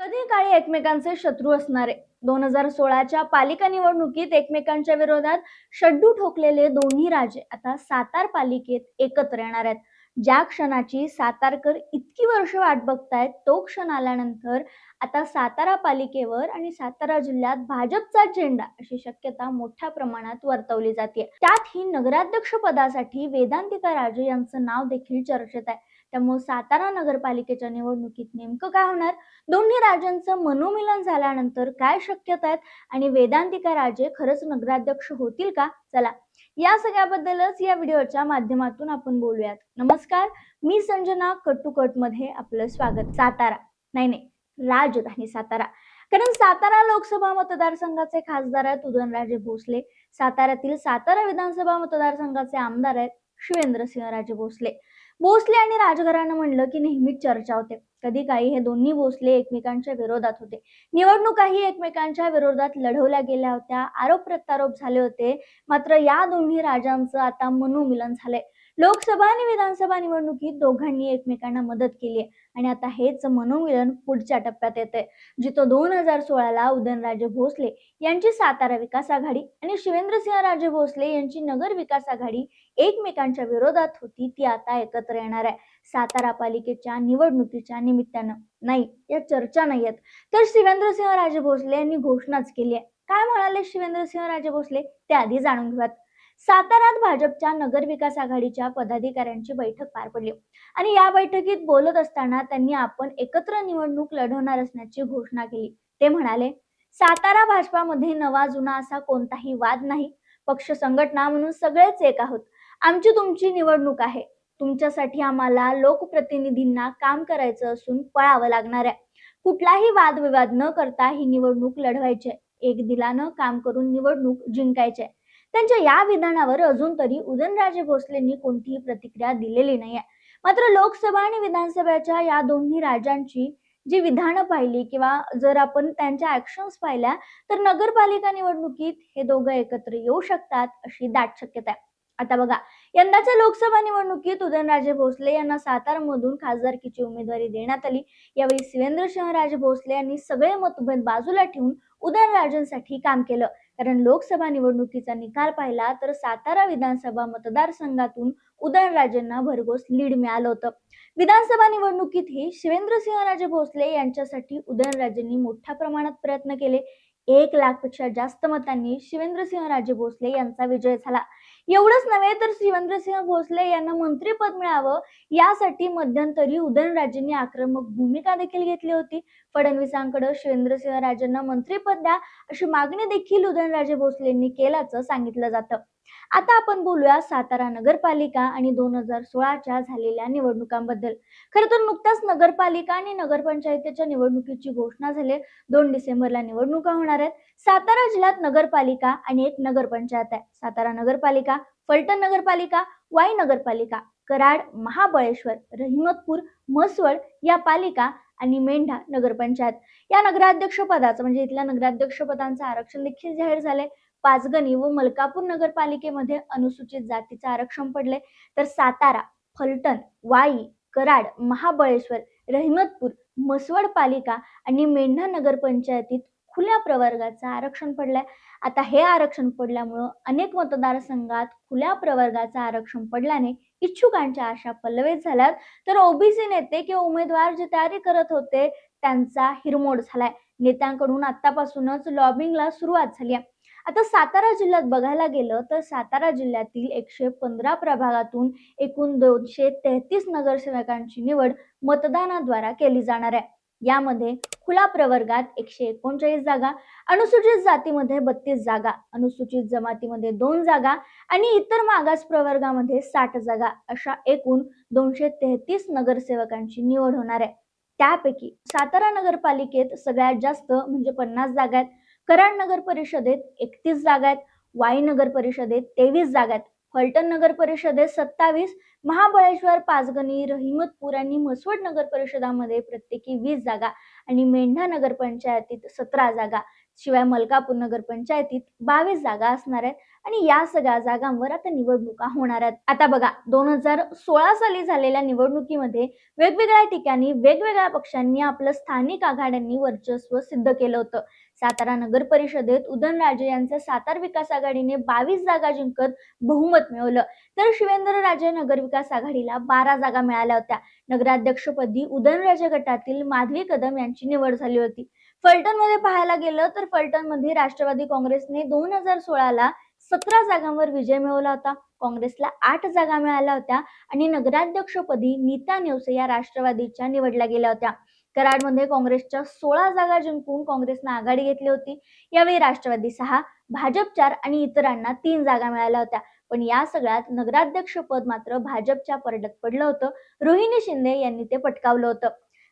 कधी काळी एकमेकांचे शत्रू असणारे 2016च्या पालिका निवडणुकीत एकमेकांच्या विरोधात शड्डू ठोकलेले दोन्ही राजे आता सातार पालिकेत एकत्र येणार आहेत. ज्या क्षणाची सातारकर इतकी वर्ष वाट बघतायत तो क्षण आल्यानंतर आता सातारा पालिकेवर आणि सातारा जिल्ह्यात भाजपचा झेंडा अशी शक्यता मोठ्या प्रमाणात वर्तवली जाते. त्यातही नगराध्यक्ष पदासाठी वेदांतिका राजे यांचं नाव देखील चर्चेत आहे. त्यामुळे सातारा नगरपालिकेच्या निवडणुकीत नेमकं काय होणार, दोन्ही राजांचं मनोमिलन झाल्यानंतर काय शक्यता आहेत आणि वेदांतिका राजे खरंच नगराध्यक्ष होतील का? चला या सगळ्याबद्दलच या व्हिडिओच्या माध्यमातून आपण बोलूयात. नमस्कार, मी संजना. कट टू कट मध्ये आपलं स्वागत. सातारा नाही, राजधानी सातारा. कारण सातारा लोकसभा मतदारसंघाचे खासदार आहेत उदयनराजे भोसले. साताऱ्यातील सातारा विधानसभा मतदारसंघाचे आमदार आहेत शिवेंद्रसिंहराजे भोसले. भोसले आणि राजघराणं म्हणलं की नेहमीच चर्चा होते. कधी काळी हे दोन्ही भोसले एकमेकांच्या विरोधात होते. निवडणुकाही एकमेकांच्या विरोधात लढवल्या गेल्या होत्या. आरोप प्रत्यारोप झाले होते. मात्र या दोन्ही राजांचं आता मनोमिलन झालंय. लोकसभा आणि विधानसभा निवडणुकीत दोघांनी एकमेकांना मदत केली आणि आता हेच मनोमिलन पुढच्या टप्प्यात येतंय. जिथं 2016ला उदयनराजे भोसले यांची सातारा विकास आघाडी आणि शिवेंद्रसिंहराजे भोसले यांची नगर विकास आघाडी एकमेकांच्या विरोधात होती, ती आता एकत्र येणार आहे. सातारा पालिकेच्या निवडणुकीच्या निमित्तानं नाही, या चर्चा नाही आहेत. तर शिवेंद्रसिंहराजे भोसले यांनी घोषणाच केली आहे. काय म्हणाले शिवेंद्रसिंहराजे भोसले ते आधी जाणून घेऊयात. साताऱ्यात भाजपच्या नगर विकास आघाडीच्या पदाधिकाऱ्यांची बैठक पार पडली आणि या बैठकीत बोलत असताना त्यांनी आपण एकत्र निवडणूक लढवणार असण्याची घोषणा केली. ते म्हणाले, सातारा भाजपामध्ये नवा जुना असा कोणताही वाद नाही. पक्ष संघटना म्हणून सगळेच एक आहोत. आमची तुमची निवडणूक आहे. तुमच्यासाठी आम्हाला लोकप्रतिनिधींना काम करायचं असून पळावं लागणार आहे. कुठलाही वादविवाद न करता ही निवडणूक लढवायची. एक दिलानं काम करून निवडणूक जिंकायची. त्यांच्या या विधानावर अजून तरी उदयनराजे भोसलेंनी कोणतीही प्रतिक्रिया दिलेली नाहीये. मात्र लोकसभा आणि विधानसभेच्या या दोन्ही राजांची जी विधानं पाहिली किंवा जर आपण त्यांच्या ऍक्शन्स पाहिल्या तर नगरपालिका निवडणुकीत हे दोघं एकत्र येऊ शकतात अशी दाट शक्यता आहे. आता बघा, यंदाच्या लोकसभा निवडणुकीत उदयनराजे भोसले यांना सातारामधून खासदारकीची उमेदवारी देण्यात आली. यावेळी शिवेंद्रसिंहराजे भोसले यांनी सगळे मतभेद बाजूला ठेवून उदयनराजेंसाठी काम केलं. कारण लोकसभा निवडणुकीचा निकाल पाहिला तर सातारा विधानसभा मतदारसंघातून उदयनराजेंना भरघोस लीड मिळालं होतं. विधानसभा निवडणुकीतही शिवेंद्रसिंहराजे भोसले यांच्यासाठी उदयनराजेंनी मोठ्या प्रमाणात प्रयत्न केले. 1 लाखपेक्षा जास्त मतांनी शिवेंद्रसिंहराजे भोसले यांचा विजय झाला. एवढंच नव्हे तर शिवेंद्रसिंह भोसले यांना मंत्रिपद मिळावं यासाठी मध्यंतरी उदयनराजेंनी आक्रमक भूमिका देखील घेतली होती. फडणवीसांकडे शिवेंद्रसिंहराजेंना मंत्रिपद द्या अशी मागणी देखील उदयनराजे भोसलेंनी केल्याचं सांगितलं जातं. आता आपण बोलूया सातारा नगरपालिका आणि 2016च्या झालेल्या निवडणुकांबद्दल. खरं तर नुकताच नगरपालिका आणि नगरपंचायतीच्या निवडणुकीची घोषणा झाली. 2 डिसेंबरला निवडणुका होणार आहेत. सातारा जिल्ह्यात नगरपालिका आणि एक नगरपंचायत आहे. सातारा नगरपालिका, फलटण नगरपालिका, वाई नगरपालिका, कराड, महाबळेश्वर, रहिमतपूर, म्हसवड या पालिका आणि मेंढा नगरपंचायत. या नगराध्यक्ष पदाचं म्हणजे इथल्या नगराध्यक्ष पदांचं आरक्षण देखील जाहीर झाले. पाचगणी व मलकापूर नगरपालिकेमध्ये अनुसूचित जातीचे आरक्षण पडले. तर सातारा, फलटण, वाई, कराड, महाबळेश्वर, रहिमतपूर, म्हसवड पालिका आणि मेंढा नगरपंचायतीत खुल्या प्रवर्गाचं आरक्षण पडलंय. आता हे आरक्षण पडल्यामुळं अनेक मतदारसंघात खुल्या प्रवर्गाचं आरक्षण पडल्याने इच्छुकांच्या आशा पल्लवित झाल्यात. तर ओबीसी नेते किंवा उमेदवार जे तयारी करत होते त्यांचा हिरमोड झालाय. नेत्यांकडून आतापासूनच लॉबिंगला सुरुवात झाली आहे. आता सातारा जिल्ह्यात बघायला गेलं तर सातारा जिल्ह्यातील 115 प्रभागातून एकूण 233 नगरसेवकांची निवड मतदानाद्वारे केली जाणार आहे. यामध्ये खुला प्रवर्गात 139 जागा, अनुसूचित जातीमध्ये 32 जागा, अनुसूचित जमातीमध्ये 2 जागा आणि इतर मागास प्रवर्गामध्ये 60 जागा अशा एकूण 233 नगरसेवकांची निवड होणार आहे. त्यापैकी सातारा नगरपालिकेत सगळ्यात जास्त म्हणजे 50 जागा आहेत. कराड नगर परिषदेत 31 जागा आहेत. वाई नगर परिषदेत 23 जागा आहेत. फलटण नगर परिषदेत 27, महाबळेश्वर, पाचगणी, रहिमतपूर आणि म्हसवड नगर परिषदामध्ये प्रत्येकी 20 जागा आणि मेंढा नगर पंचायतीत 17 जागा. शिवाय मलकापूर नगरपंचायतीत 22 जागा असणार आहेत आणि या सगळ्या जागांवर आता निवडणुका होणार आहेत. आता बघा, 2016 साली झालेल्या निवडणुकीमध्ये वेगवेगळ्या ठिकाणी वेगवेगळ्या पक्षांनी आपलं स्थानिक आघाड्यांनी वर्चस्व सिद्ध केलं होतं. सातारा नगर परिषदेत उदयनराजे यांच्या सातार विकास आघाडीने 22 जागा जिंकत बहुमत मिळवलं, तर शिवेंद्रराजे नगर विकास आघाडीला 12 जागा मिळाल्या होत्या. नगराध्यक्षपदी उदयनराजे गटातील माधवी कदम यांची निवड झाली होती. फलटणमध्ये पाहायला गेलं तर फलटणमध्ये राष्ट्रवादी काँग्रेसने 2016ला 17 जागांवर विजय मिळवला होता. काँग्रेसला 8 जागा मिळाल्या होत्या आणि नगराध्यक्षपदी नीता नेवसे या राष्ट्रवादीच्या निवडल्या गेल्या होत्या. कराडमध्ये काँग्रेसच्या 16 जागा जिंकून काँग्रेसने आघाडी घेतली होती. यावेळी राष्ट्रवादी 6, भाजप 4 आणि इतरांना 3 जागा मिळाल्या होत्या. पण या सगळ्यात नगराध्यक्षपद मात्र भाजपच्या परड्यात पडलं होतं. रोहिणी शिंदे यांनी ते पटकावलं होतं.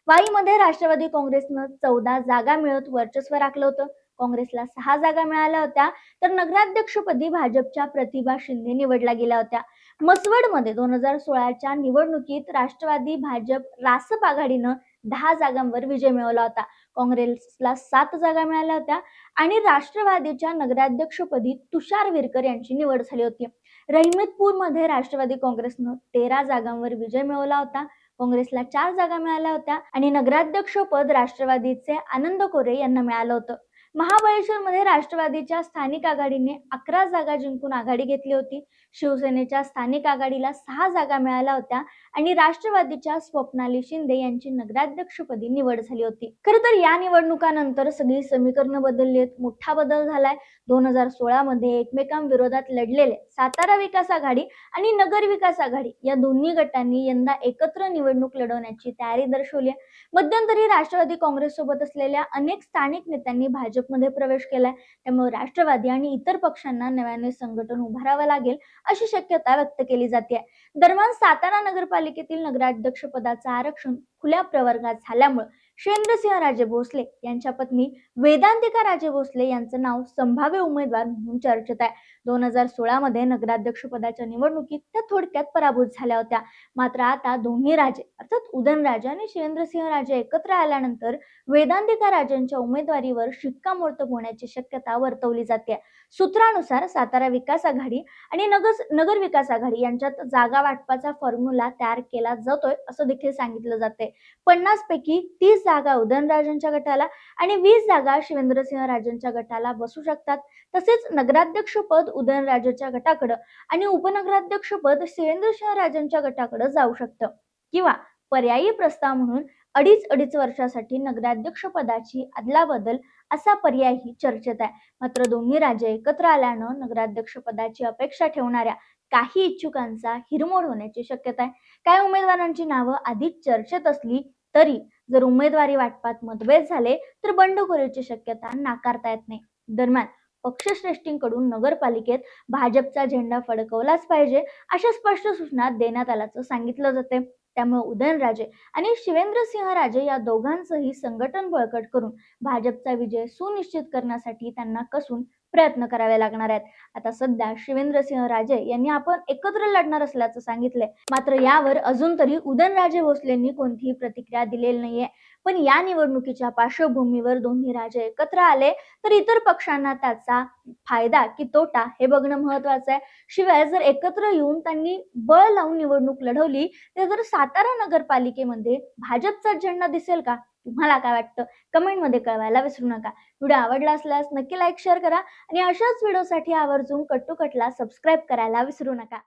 वाईमध्ये राष्ट्रवादी काँग्रेसनं 14 जागा मिळवत वर्चस्व राखलं होतं. काँग्रेसला 6 जागा मिळाल्या होत्या, तर नगराध्यक्षपदी भाजपच्या प्रतिभा शिंदे निवडल्या गेल्या होत्या. मसवडमध्ये 2016च्या निवडणुकीत राष्ट्रवादी भाजप रासप आघाडीनं 10 जागांवर विजय मिळवला होता. काँग्रेसला 7 जागा मिळाल्या होत्या आणि राष्ट्रवादीच्या नगराध्यक्षपदी तुषार विरकर यांची निवड झाली होती. रहिमतपूरमध्ये राष्ट्रवादी काँग्रेसनं 13 जागांवर विजय मिळवला होता. काँग्रेसला 4 जागा मिळाल्या होत्या आणि नगराध्यक्षपद राष्ट्रवादीचे आनंद कोरे यांना मिळालं होतं. महाबळेश्वरमध्ये राष्ट्रवादीच्या स्थानिक आघाडीने 11 जागा जिंकून आघाडी घेतली होती. शिवसेनेच्या स्थानिक आघाडीला 6 जागा मिळाल्या होत्या आणि राष्ट्रवादीच्या स्वप्नाली शिंदे यांची नगराध्यक्षपदी निवड झाली होती. खरं तर या निवडणुकानंतर सगळी समीकरणं बदलली आहेत. मोठा बदल झालाय. 2016 मध्ये एकमेकांविरोधात लढलेले सातारा विकास आघाडी आणि नगर विकास आघाडी या दोन्ही गटांनी यंदा एकत्र निवडणूक लढवण्याची तयारी दर्शवली आहे. मध्यंतरी राष्ट्रवादी काँग्रेस सोबत असलेल्या अनेक स्थानिक नेत्यांनी भाजपमध्ये प्रवेश केलाय. त्यामुळे राष्ट्रवादी आणि इतर पक्षांना नव्याने संघटन उभारावं लागेल अशी शक्यता व्यक्त केली जाते. दरम्यान सातारा नगरपालिकेतील नगराध्यक्ष पदाचं आरक्षण खुल्या प्रवर्गात झाल्यामुळे शिवेंद्रसिंहराजे भोसले यांच्या पत्नी वेदांतिका राजे भोसले यांचं नाव संभाव्य उमेदवार म्हणून चर्चेत आहे. 2016 मध्ये नगराध्यक्ष पदाच्या निवडणुकीत त्या थोडक्यात पराभूत झाल्या होत्या. मात्र आता दोन्ही राजे अर्थात उदयनराजे आणि शिवेंद्रसिंहराजे एकत्र आल्यानंतर वेदांतिका राजेंच्या उमेदवारीवर शिक्कामोर्तब होण्याची शक्यता वर्तवली जाते. सूत्रानुसार सातारा विकास आघाडी आणि नगर विकास आघाडी यांच्यात जागा वाटपाचा फॉर्म्युला तयार केला जातोय असं देखील सांगितलं जाते. 50 पैकी 30 जागा उदयनराजेंच्या गटाला आणि 20 जागा शिवेंद्रसिंहराजेंच्या गटाला बसू शकतात. तसेच नगराध्यक्षपद उदयनराजेच्या गटाकडे आणि उपनगराध्यक्षपद शिवेंद्रसिंहराजेंच्या गटाकडे जाऊ शकतं किंवा पर्यायी प्रस्ताव म्हणून अडीच वर्षासाठी नगराध्यक्ष पदाची अदलाबदल असा पर्यायही चर्चेत आहे. मात्र दोन्ही राजे एकत्र आल्यानं नगराध्यक्ष पदाची अपेक्षा ठेवणाऱ्या काही इच्छुकांचा हिरमोड होण्याची शक्यता आहे. काही उमेदवारांची नावं आधीच चर्चेत असली तरी जर उमेदवारी वाटपात मतभेद झाले तर बंडखोरीची शक्यता नाकारता येत नाही. दरम्यान पक्षश्रेष्ठींकडून नगरपालिकेत भाजपचा झेंडा फडकवलाच पाहिजे अशा स्पष्ट सूचना देण्यात आल्याचं सांगितलं जाते. त्यामुळे उदयनराजे आणि शिवेंद्रसिंहराजे या दोघांचंही संघटन बळकट करून भाजपचा विजय सुनिश्चित करण्यासाठी त्यांना कसून प्रयत्न करावे लागणार आहेत. आता सध्या शिवेंद्रसिंहराजे यांनी आपण एकत्र लढणार असल्याचं सांगितलंय. मात्र यावर अजून तरी उदयनराजे भोसलेंनी कोणतीही प्रतिक्रिया दिलेली नाहीये. पण या निवडणुकीच्या पार्श्वभूमीवर दोन्ही राजे एकत्र आले तर इतर पक्षांना त्याचा फायदा की तोटा हे बघणं महत्वाचं आहे. शिवाय जर एकत्र येऊन त्यांनी बळ लावून निवडणूक लढवली तर सातारा नगरपालिकेमध्ये भाजपचा झेंडा दिसेल का? तुम्हाला काय वाटतं? कमेंटमध्ये कळवायला विसरू नका. व्हिडिओ आवडला असल्यास नक्की लाईक शेअर करा आणि अशाच व्हिडिओसाठी आवर्जून कट टू कटला सबस्क्राईब करायला विसरू नका.